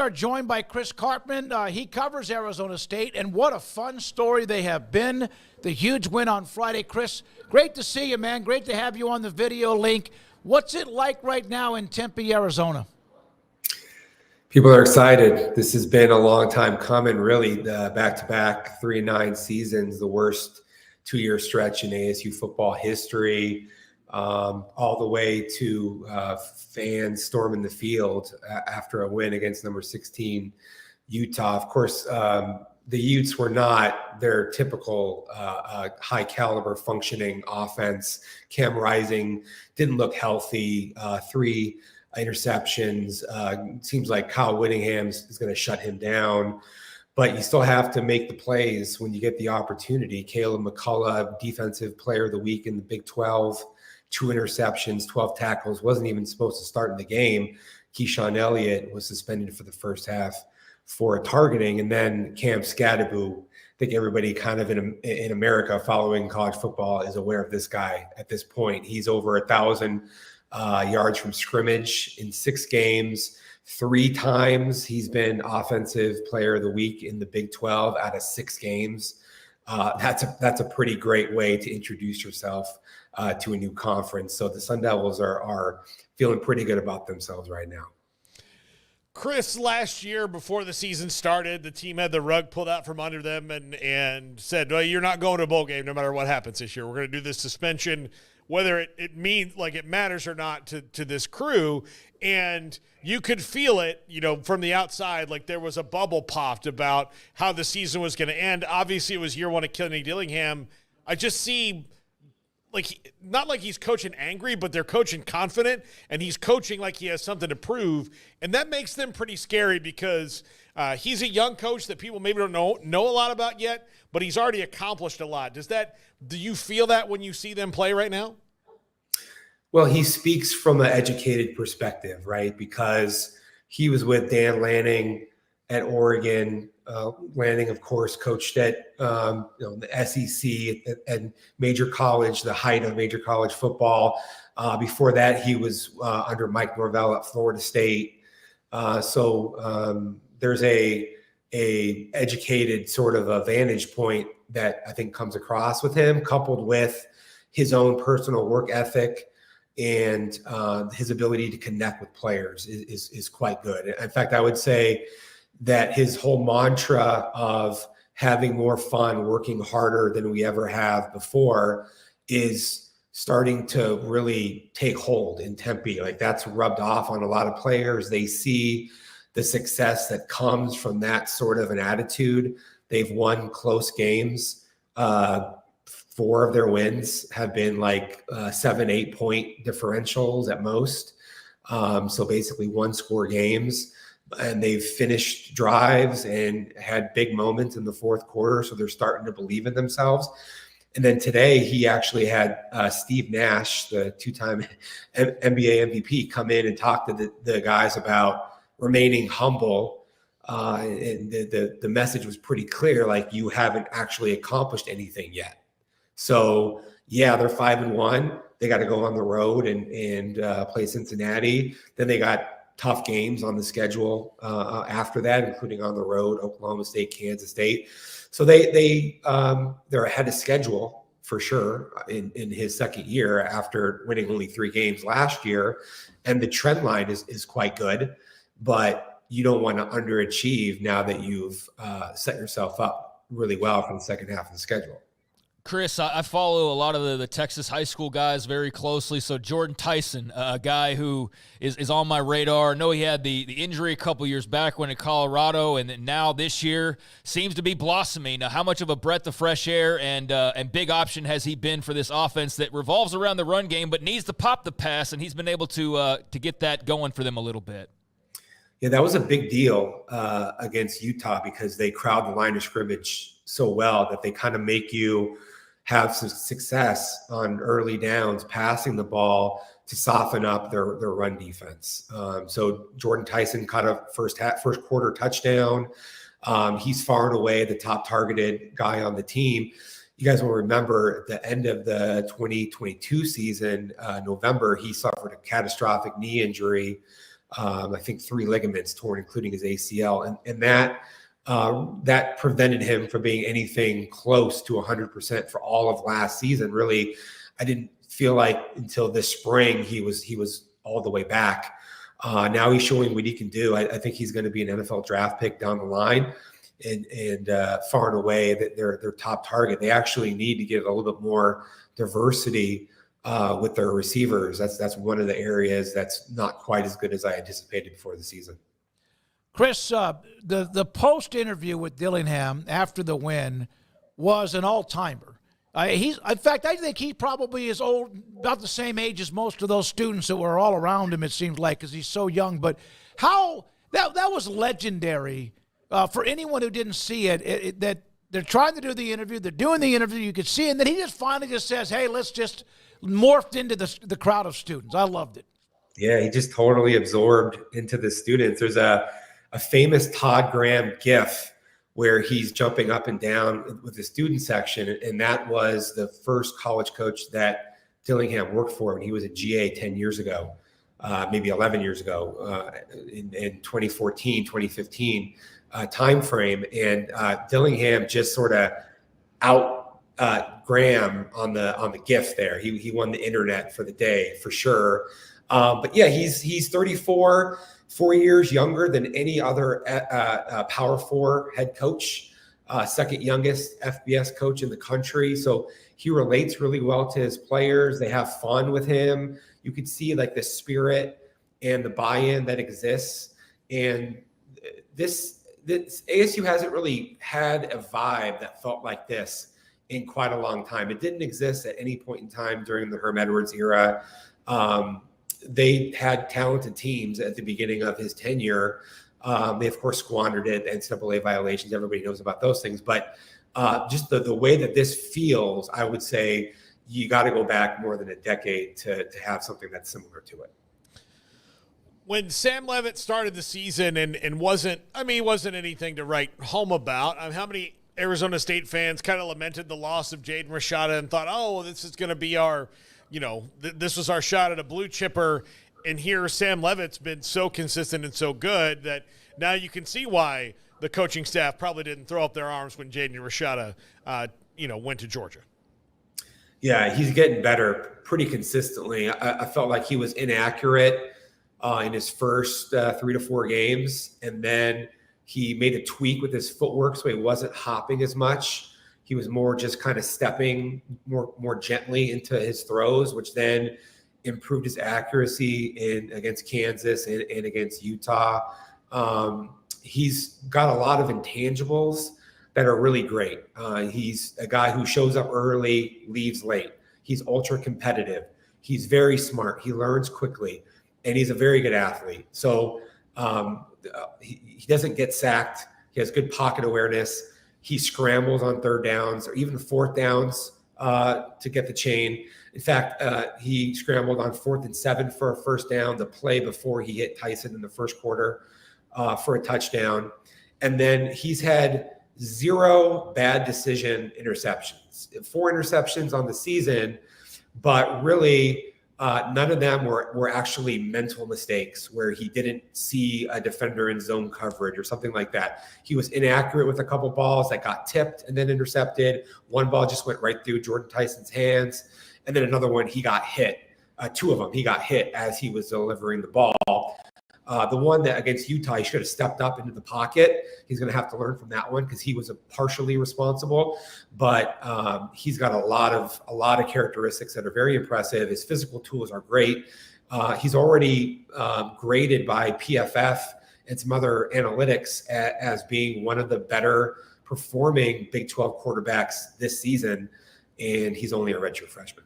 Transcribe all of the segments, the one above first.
are joined by Chris Karpman. He covers Arizona State, and what a fun story they have been. The huge win on Friday. Chris, great to see you, man. Great to have you on the video link. What's it like right now in Tempe, Arizona? People are excited. This has been a long time coming, really. The back-to-back 3-9 seasons, the worst two-year stretch in ASU football history, all the way to fans storming the field after a win against number 16 Utah. Of course, the Utes were not their typical high-caliber functioning offense. Cam Rising didn't look healthy. 3 interceptions. Seems like Kyd Dillingham is going to shut him down, but you still have to make the plays when you get the opportunity. Caleb McCullough, defensive player of the week in the Big 12, 2 interceptions, 12 tackles, wasn't even supposed to start in the game. Keyshawn Elliott was suspended for the first half for targeting. And then Cam Scadaboo, I think everybody kind of in America following college football is aware of this guy at this point. He's over 1,000 yards from scrimmage in 6 games. 3 times he's been offensive player of the week in the Big 12 out of 6 games. That's a pretty great way to introduce yourself to a new conference. So the Sun Devils are feeling pretty good about themselves right now. Chris, last year before the season started, the team had the rug pulled out from under them and said, well, you're not going to a bowl game no matter what happens this year. We're going to do this suspension, whether it means like it matters or not to this crew. And you could feel it, from the outside, like there was a bubble popped about how the season was going to end. Obviously, it was year 1 of Kenny Dillingham. I just see, not like he's coaching angry, but they're coaching confident, and he's coaching like he has something to prove. And that makes them pretty scary because he's a young coach that people maybe don't know a lot about yet, but he's already accomplished a lot. Do you feel that when you see them play right now? Well, he speaks from an educated perspective, right? Because he was with Dan Lanning at Oregon. Lanning, of course, coached at the SEC and major college, the height of major college football. Before that, he was under Mike Norvell at Florida State. So there's a educated sort of a vantage point that I think comes across with him, coupled with his own personal work ethic and his ability to connect with players is quite good. In fact, I would say that his whole mantra of having more fun, working harder than we ever have before is starting to really take hold in Tempe. Like that's rubbed off on a lot of players. They see the success that comes from that sort of an attitude. They've won close games. 4 of their wins have been like 7-8 point differentials at most. So basically 1-score games. And they've finished drives and had big moments in the fourth quarter. So they're starting to believe in themselves. And then today he actually had Steve Nash, the 2-time NBA MVP, come in and talk to the guys about remaining humble. And the message was pretty clear, like you haven't actually accomplished anything yet. So yeah, they're 5-1. They got to go on the road and play Cincinnati. Then they got tough games on the schedule after that, including on the road, Oklahoma State, Kansas State. So they're ahead of schedule for sure in his second year after winning only 3 games last year. And the trend line is quite good, but you don't want to underachieve now that you've set yourself up really well for the second half of the schedule. Chris, I follow a lot of the Texas high school guys very closely. So Jordan Tyson, a guy who is on my radar. I know he had the injury a couple years back when in Colorado, and then now this year seems to be blossoming. Now, how much of a breath of fresh air and big option has he been for this offense that revolves around the run game but needs to pop the pass, and he's been able to get that going for them a little bit? Yeah, that was a big deal against Utah because they crowd the line of scrimmage so well that they kind of make you have some success on early downs, passing the ball to soften up their run defense. So Jordan Tyson caught a first quarter touchdown. He's far and away the top targeted guy on the team. You guys will remember at the end of the 2022 season, November, he suffered a catastrophic knee injury I think 3 ligaments torn, including his ACL, and that prevented him from being anything close to 100% for all of last season. Really, I didn't feel like until this spring he was all the way back. Now he's showing what he can do. I think he's going to be an NFL draft pick down the line, and far and away that their top target. They actually need to get a little bit more diversity with their receivers. That's one of the areas that's not quite as good as I anticipated before the season. Chris, the post interview with Dillingham after the win was an all-timer. In fact, I think he probably is old, about the same age as most of those students that were all around him, it seems like, because he's so young. But how that was legendary for anyone who didn't see it, that they're trying to do the interview, they're doing the interview, you could see, and then he just finally just says, hey, let's just morphed into the crowd of students. I loved it. Yeah, he just totally absorbed into the students. There's a famous Todd Graham gif where he's jumping up and down with the student section. And that was the first college coach that Dillingham worked for when he was a GA 10 years ago, maybe 11 years ago, in 2014, 2015 timeframe. And Dillingham just sort of out Graham on the GIF there. He won the internet for the day for sure. But yeah, he's 34, 4 years younger than any other Power 4 head coach, second youngest FBS coach in the country. So he relates really well to his players. They have fun with him. You could see like the spirit and the buy-in that exists. And this ASU hasn't really had a vibe that felt like this in quite a long time. It didn't exist at any point in time during the Herm Edwards era. They had talented teams at the beginning of his tenure. They, of course, squandered it, NCAA violations. Everybody knows about those things. But just the way that this feels, I would say you got to go back more than a decade to have something that's similar to it. When Sam Leavitt started the season and wasn't anything to write home about, how many Arizona State fans kind of lamented the loss of Jaden Rashada and thought, oh, this is going to be our – this was our shot at a blue chipper, and here Sam Leavitt's been so consistent and so good that now you can see why the coaching staff probably didn't throw up their arms when Jaden Rashada, went to Georgia. Yeah, he's getting better pretty consistently. I felt like he was inaccurate in his first 3 to 4 games, and then he made a tweak with his footwork so he wasn't hopping as much. He was more just kind of stepping more gently into his throws, which then improved his accuracy against Kansas and against Utah. He's got a lot of intangibles that are really great. He's a guy who shows up early, leaves late. He's ultra competitive. He's very smart. He learns quickly, and he's a very good athlete. So he doesn't get sacked. He has good pocket awareness. He scrambles on third downs or even fourth downs to get the chain. In fact, he scrambled on 4th and 7 for a first down, the play before he hit Tyson in the first quarter for a touchdown. And then he's had 0 bad decision interceptions, 4 interceptions on the season, but really none of them were actually mental mistakes where he didn't see a defender in zone coverage or something like that. He was inaccurate with a couple balls that got tipped and then intercepted. One ball just went right through Jordan Tyson's hands. And then another one, he got hit. 2 of them, he got hit as he was delivering the ball. The one that against Utah, he should have stepped up into the pocket. He's going to have to learn from that one because he was partially responsible. But he's got a lot of characteristics that are very impressive. His physical tools are great. He's already graded by PFF and some other analytics as being one of the better performing Big 12 quarterbacks this season, and he's only a redshirt freshman.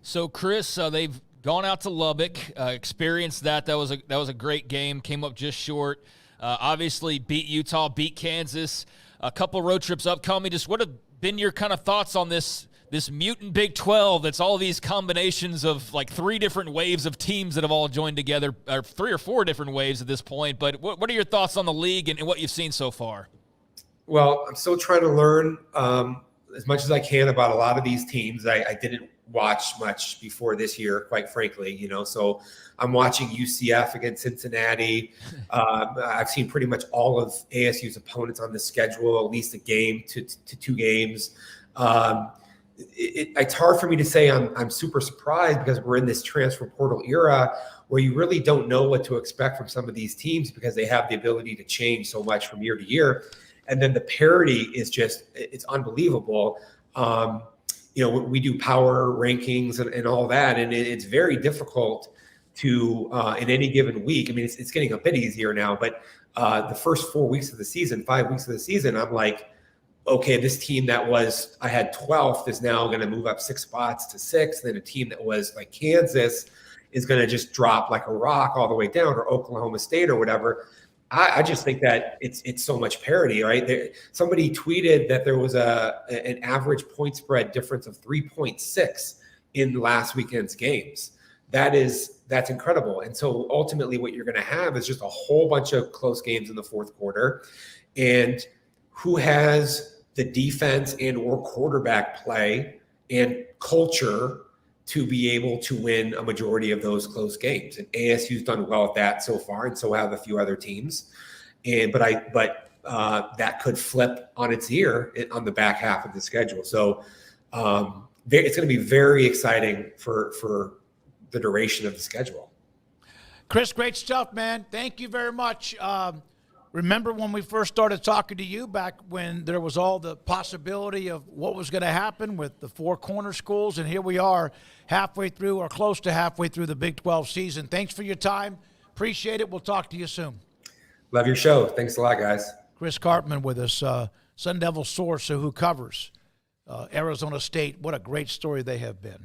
So, Chris, they've gone out to Lubbock, experienced that. That was a great game. Came up just short. Obviously, beat Utah, beat Kansas. A couple road trips upcoming. Just what have been your kind of thoughts on this mutant Big 12? That's all these combinations of like 3 different waves of teams that have all joined together, or 3 or 4 different waves at this point. But what are your thoughts on the league and what you've seen so far? Well, I'm still trying to learn as much as I can about a lot of these teams. I didn't watch much before this year, quite frankly, so I'm watching UCF against Cincinnati. I've seen pretty much all of ASU's opponents on the schedule, at least a game to 2 games. It's hard for me to say I'm super surprised because we're in this transfer portal era where you really don't know what to expect from some of these teams because they have the ability to change so much from year to year. And then the parity is it's unbelievable. We do power rankings and all that, and it's very difficult to in any given week. I mean, it's getting a bit easier now, but the first 4 weeks of the season, 5 weeks of the season, I'm like, okay, this team that I had 12th is now going to move up 6 spots to 6th. Then a team that was like Kansas is going to just drop like a rock all the way down, or Oklahoma State or whatever. I just think that it's so much parity, right? Somebody tweeted that there was an average point spread difference of 3.6 in last weekend's games. That's incredible. And so ultimately what you're going to have is just a whole bunch of close games in the fourth quarter. And who has the defense and or quarterback play and culture to be able to win a majority of those close games. And ASU's done well at that so far, and so have a few other teams. But that could flip on its ear on the back half of the schedule. So it's going to be very exciting for the duration of the schedule. Chris, great stuff, man. Thank you very much. Remember when we first started talking to you back when there was all the possibility of what was going to happen with the 4 corner schools, and here we are halfway through or close to halfway through the Big 12 season. Thanks for your time. Appreciate it. We'll talk to you soon. Love your show. Thanks a lot, guys. Chris Karpman with us, Sun Devil source who covers Arizona State. What a great story they have been.